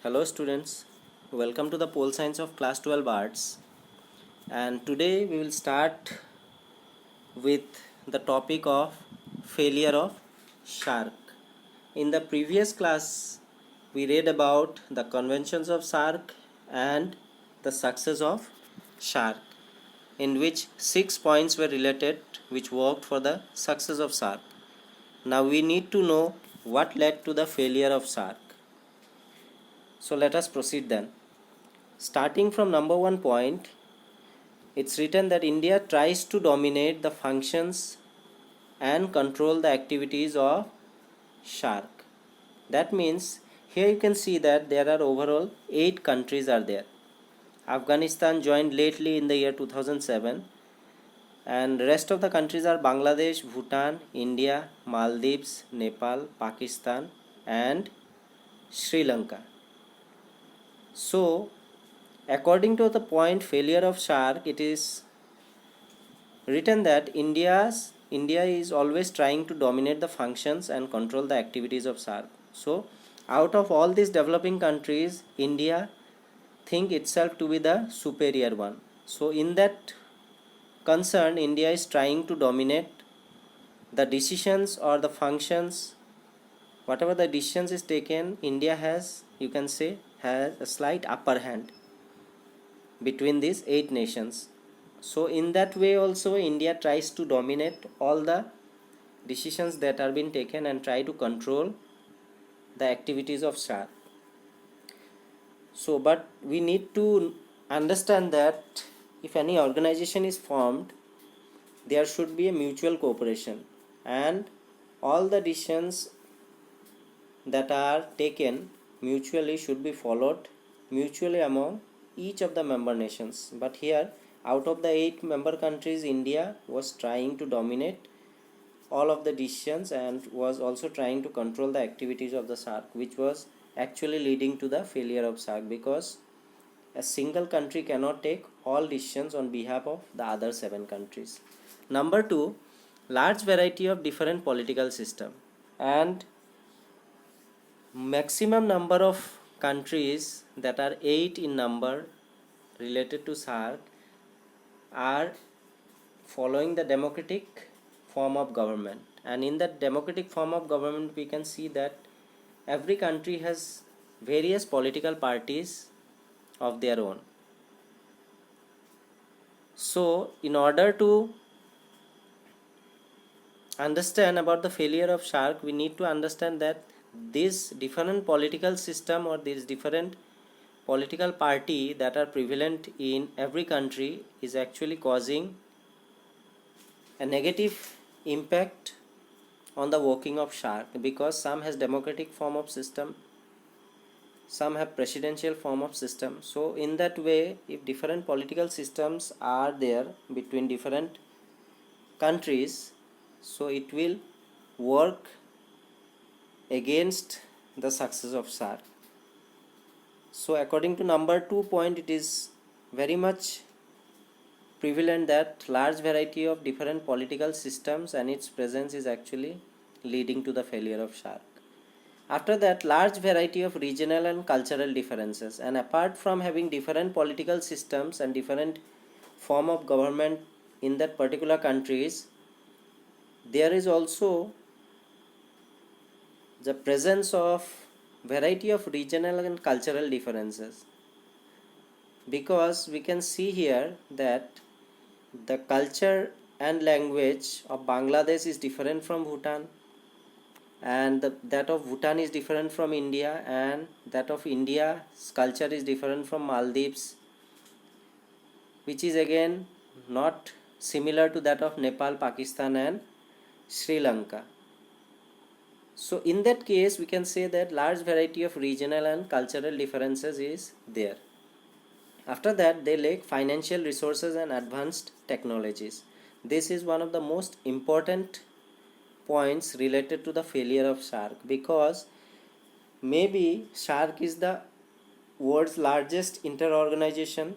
Hello students, welcome to the Pole Science of Class 12 Arts, and today we will start with the topic of failure of shark. In the previous class we read about the conventions of shark and the success of shark, in which 6 points were related which worked for the success of shark. Now we need to know what led to the failure of shark. So let us proceed then. Starting from number 1 point, it's written that India tries to dominate the functions and control the activities of shark. That means here you can see that there are overall 8 countries are there. Afghanistan joined lately in the year 2007, and rest of the countries are Bangladesh, Bhutan, India, Maldives, Nepal, Pakistan and Sri Lanka. So according to the point failure of shark, it is written that India is always trying to dominate the functions and control the activities of shark. So out of all these developing countries, India think itself to be the superior one. So in that concern, India is trying to dominate the decisions or the functions. Whatever the decisions is taken, India has, you can say, has a slight upper hand between these 8 nations. So in that way also India tries to dominate all the decisions that are being taken and try to control the activities of shark. So but we need to understand that if any organization is formed, there should be a mutual cooperation, and all the decisions that are taken mutually should be followed mutually among each of the member nations. But here, out of the 8 member countries, India was trying to dominate all of the decisions and was also trying to control the activities of the SARC, which was actually leading to the failure of SARC, because a single country cannot take all decisions on behalf of the other 7 countries. Number 2, large variety of different political system, and maximum number of countries, that are 8 in number, related to SARC are following the democratic form of government. And in that democratic form of government, we can see that every country has various political parties of their own. So in order to understand about the failure of shark, we need to understand that this different political system or this different political party that are prevalent in every country is actually causing a negative impact on the working of shark, because some has democratic form of system, some have presidential form of system. So in that way, if different political systems are there between different countries, so it will work against the success of shark. So according to number 2 point, it is very much prevalent that large variety of different political systems and its presence is actually leading to the failure of shark. After that, large variety of regional and cultural differences, and apart from having different political systems and different form of government in that particular countries, there is also the presence of variety of regional and cultural differences, because we can see here that the culture and language of Bangladesh is different from Bhutan, and that of Bhutan is different from India, and that of India's culture is different from Maldives, which is again not similar to that of Nepal, Pakistan and Sri Lanka. So in that case, we can say that large variety of regional and cultural differences is there. After that, they lack financial resources and advanced technologies. This is one of the most important points related to the failure of shark, because maybe shark is the world's largest inter-organization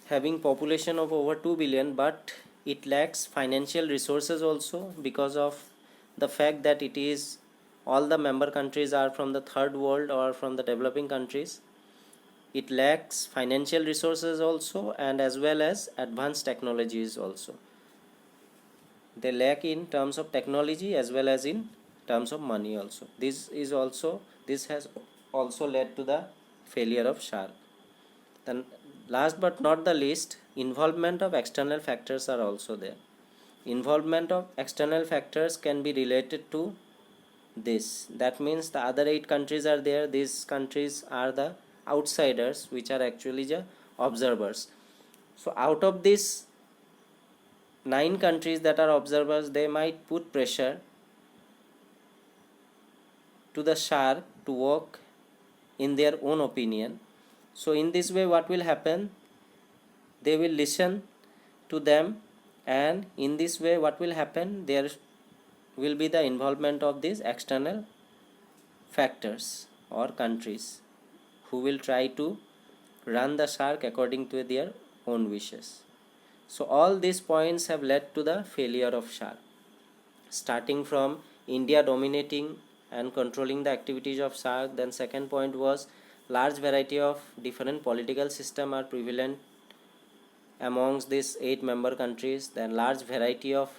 having population of over 2 billion, but it lacks financial resources also, because of the fact that it is all the member countries are from the third world or from the developing countries. It lacks financial resources also, and as well as advanced technologies also. They lack in terms of technology as well as in terms of money also. This has also led to the failure of SHARK. Then last but not the least, involvement of external factors are also there. Involvement of external factors can be related to this. That means the other 8 countries are there. These countries are the outsiders, which are actually the observers. So out of these 9 countries that are observers, they might put pressure to the SHARK to work in their own opinion. So in this way, what will happen? They will listen to them, and in this way what will happen? There will be the involvement of these external factors or countries who will try to run the SHARK according to their own wishes. So all these points have led to the failure of SHARK, starting from India dominating and controlling the activities of SHARK. Then second point was large variety of different political system are prevalent amongst these 8 member countries. Then large variety of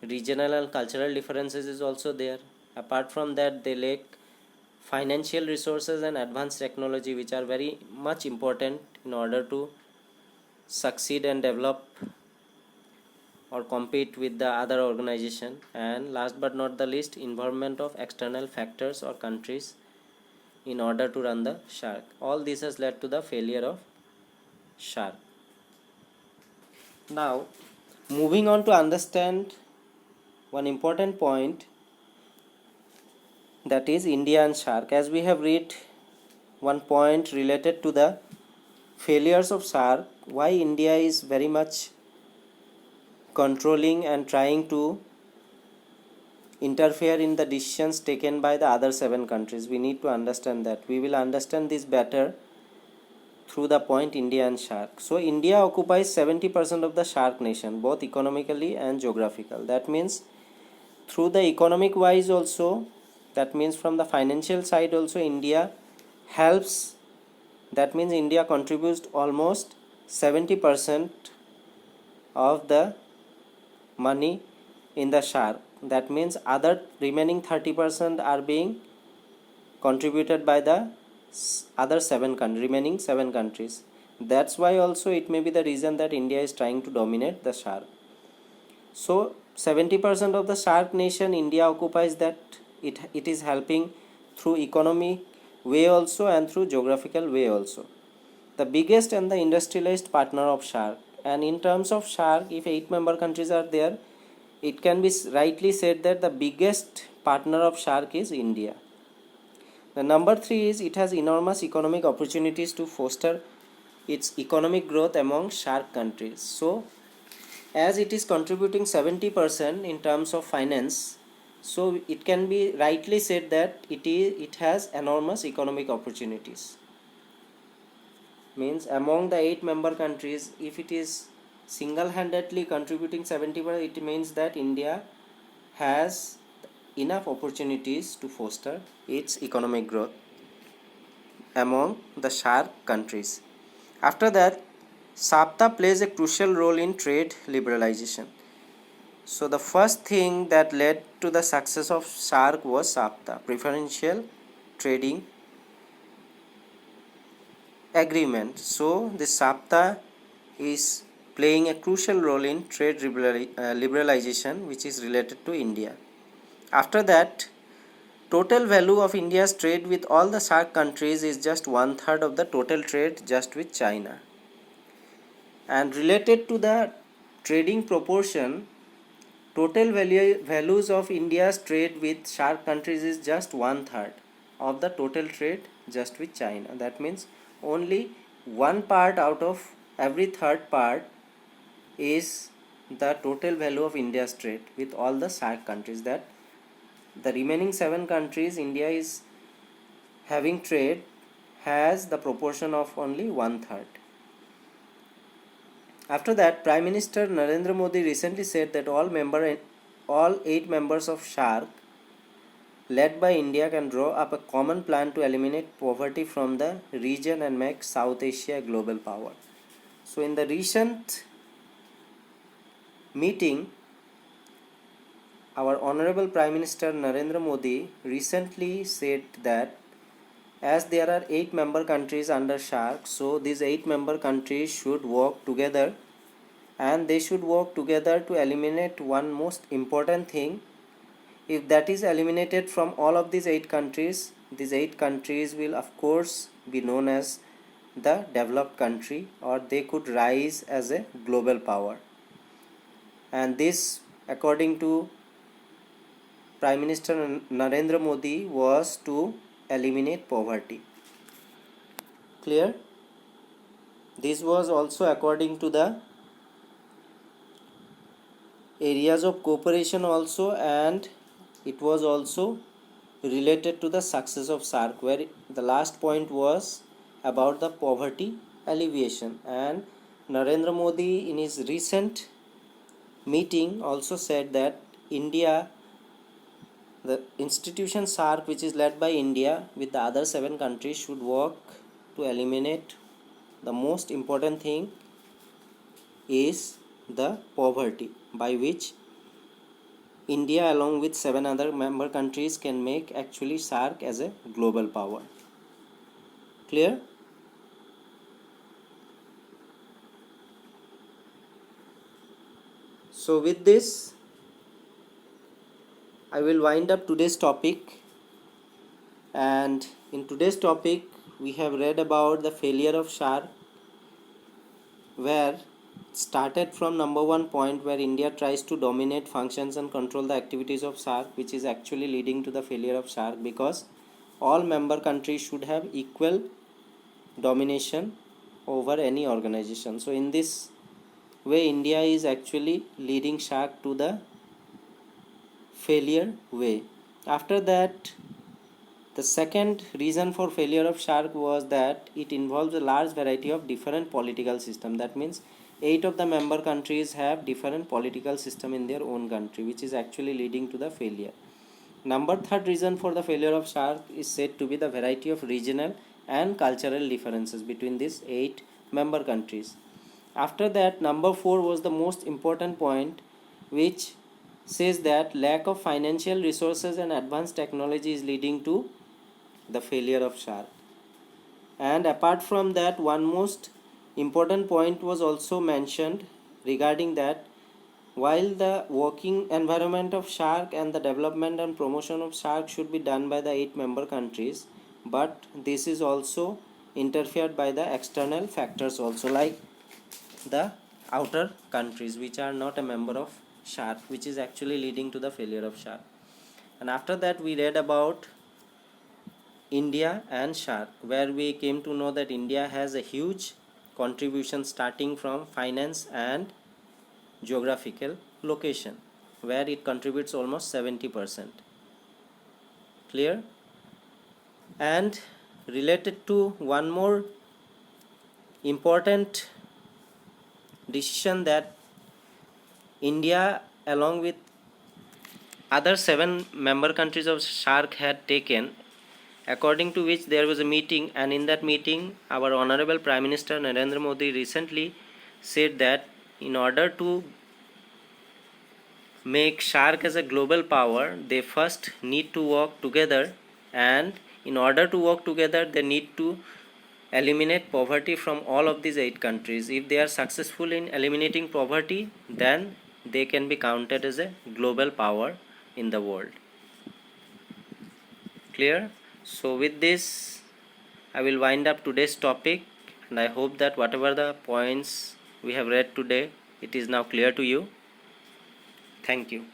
regional and cultural differences is also there. Apart from that, they lack financial resources and advanced technology, which are very much important in order to succeed and develop or compete with the other organization. And last but not the least, involvement of external factors or countries in order to run the SHARK. All this has led to the failure of SHARK. Now, moving on to understand one important point, that is India and SHARK. As we have read one point related to the failures of SHARK, why India is very much controlling and trying to interfere in the decisions taken by the other 7 countries. We need to understand that. We will understand this better through the point India and SHARK. So India occupies 70% of the SHARK nation, both economically and geographical. That means through the economic wise also, that means from the financial side also, India helps. That means India contributes almost 70% of the money in the SHARK. That means other remaining 30% are being contributed by the other remaining 7 countries. That's why also it may be the reason that India is trying to dominate the SHARK. So 70% of the SHARK nation India occupies, that it is helping through economic way also and through geographical way also. The biggest and the industrialized partner of SHARK. And in terms of SHARK, if 8 member countries are there, it can be rightly said that the biggest partner of SHARK is India. The number 3 is it has enormous economic opportunities to foster its economic growth among SHARK countries. So as it is contributing 70% in terms of finance, so it can be rightly said that it has enormous economic opportunities. Means among the 8 member countries, if it is single-handedly contributing 70%, it means that India has enough opportunities to foster its economic growth among the SHARK countries. After that, SAPTA plays a crucial role in trade liberalization. So the first thing that led to the success of SHARK was SAPTA, Preferential Trading Agreement. So the SAPTA is playing a crucial role in trade liberalization, which is related to India. After that, total value of India's trade with all the SHARK countries is just 1/3 of the total trade just with China. And related to the trading proportion, total values of India's trade with SHARK countries is just 1/3 of the total trade just with China. That means only 1 part out of every 3rd part is the total value of India's trade with all the SHARK countries. That the remaining 7 countries India is having trade has the proportion of only 1/3. After that, Prime Minister Narendra Modi recently said that all 8 members of SHARK led by India can draw up a common plan to eliminate poverty from the region and make South Asia a global power. So in the recent meeting, our Honorable Prime Minister Narendra Modi recently said that as there are 8 member countries under SHARC, so these 8 member countries should work together, and they should work together to eliminate one most important thing. If that is eliminated from all of these 8 countries, these 8 countries will of course be known as the developed country, or they could rise as a global power. And this, according to Prime Minister Narendra Modi, was to eliminate poverty. Clear? This was also according to the areas of cooperation also, and it was also related to the success of SARC, where the last point was about the poverty alleviation. And Narendra Modi in his recent meeting also said that India, the institution SARC, which is led by India with the other 7 countries, should work to eliminate the most important thing is the poverty, by which India along with 7 other member countries can make actually SARC as a global power. Clear? So with this, I will wind up today's topic. And in today's topic, we have read about the failure of SHARC, where started from number 1 point, where India tries to dominate, functions and control the activities of SARC, which is actually leading to the failure of SARC, because all member countries should have equal domination over any organization. So in this way, India is actually leading SARC to the failure way. After that, the second reason for failure of SHARC was that it involves a large variety of different political systems. That means 8 of the member countries have different political system in their own country, which is actually leading to the failure. Third reason for the failure of SHARC is said to be the variety of regional and cultural differences between these 8 member countries. After that, number 4 was the most important point, which says that lack of financial resources and advanced technology is leading to the failure of SHARC. And apart from that, one most important point was also mentioned regarding that while the working environment of SHARC and the development and promotion of SHARC should be done by the 8 member countries, but this is also interfered by the external factors also, like the outer countries which are not a member of SHARC, which is actually leading to the failure of SHARC. And after that, we read about India and SHARC, where we came to know that India has a huge contribution starting from finance and geographical location, where it contributes almost 70%. Clear? And related to one more important decision that India along with other 7 member countries of SHARC had taken, according to which there was a meeting, and in that meeting our Honorable Prime Minister Narendra Modi recently said that in order to make SHARC as a global power, they first need to work together, and in order to work together they need to eliminate poverty from all of these 8 countries. If they are successful in eliminating poverty, then they can be counted as a global power in the world. Clear? So with this, I will wind up today's topic, and I hope that whatever the points we have read today, it is now clear to you. Thank you.